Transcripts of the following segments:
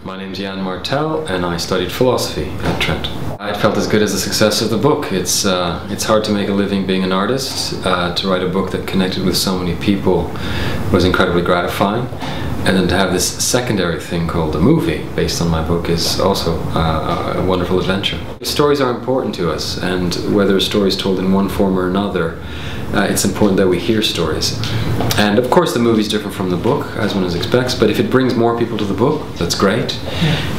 My name's Yann Martel and I studied philosophy at Trent. It felt as good as the success of the book. It's hard to make a living being an artist. To write a book that connected with so many people was incredibly gratifying. And then to have this secondary thing called a movie based on my book is also a wonderful adventure. Stories are important to us, and whether a story is told in one form or another, it's important that we hear stories. And of course the movie is different from the book, as one expects, but if it brings more people to the book, that's great.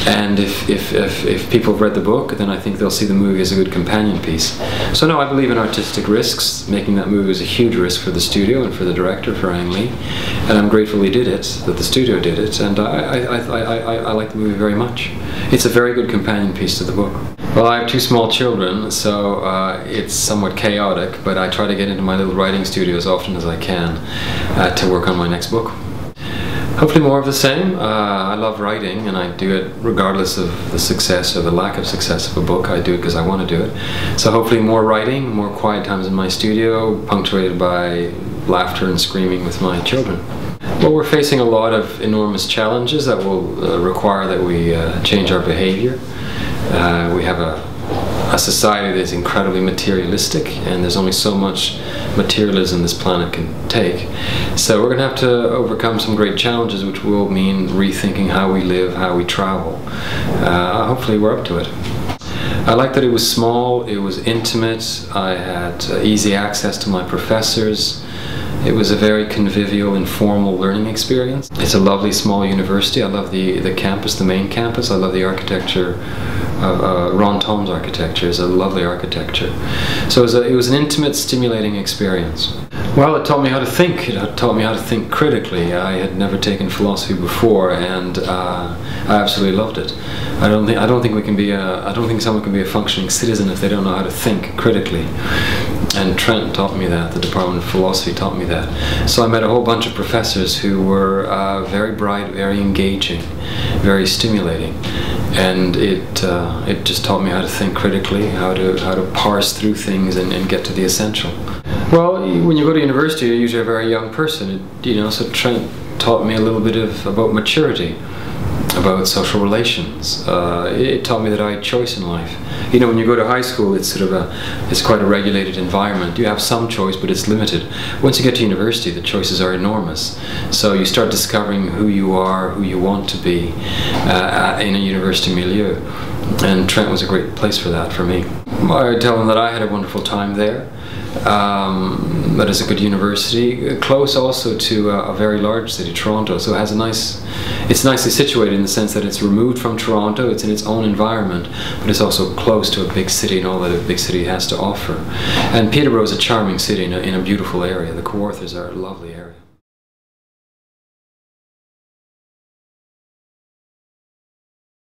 And if people have read the book, then I think they'll see the movie as a good companion piece. So no, I believe in artistic risks. Making that movie was a huge risk for the studio and for the director, for Ang Lee. And I'm grateful he did it, that the studio did it, and I like the movie very much. It's a very good companion piece to the book. Well, I have two small children, so it's somewhat chaotic, but I try to get into my little writing studio as often as I can to work on my next book. Hopefully more of the same. I love writing, and I do it regardless of the success or the lack of success of a book. I do it because I want to do it. So hopefully more writing, more quiet times in my studio, punctuated by laughter and screaming with my children. Well, we're facing a lot of enormous challenges that will require that we change our behavior. We have a society that is incredibly materialistic, and there's only so much materialism this planet can take. So we're going to have to overcome some great challenges, which will mean rethinking how we live, how we travel. Hopefully we're up to it. I liked that it was small, it was intimate, I had easy access to my professors. It was a very convivial, informal learning experience. It's a lovely small university. I love the campus, the main campus. I love the architecture. Ron Tom's architecture is a lovely architecture. So it was an intimate, stimulating experience. Well, it taught me how to think. It taught me how to think critically. I had never taken philosophy before, and I absolutely loved it. I don't think someone can be a functioning citizen if they don't know how to think critically. And Trent taught me that, the Department of Philosophy taught me that. So I met a whole bunch of professors who were very bright, very engaging, very stimulating. And it just taught me how to think critically, how to parse through things and get to the essential. Well, when you go to university, you're usually a very young person, so Trent taught me a little bit about maturity, about social relations. It taught me that I had choice in life. When you go to high school, it's it's quite a regulated environment. You have some choice, but it's limited. Once you get to university, the choices are enormous. So you start discovering who you are, who you want to be in a university milieu. And Trent was a great place for that for me. I would tell them that I had a wonderful time there. That is a good university, close also to a very large city, Toronto. So it has it's nicely situated in the sense that it's removed from Toronto, it's in its own environment, but it's also close to a big city and all that a big city has to offer. And Peterborough is a charming city in a beautiful area. The Kawarthas are a lovely area.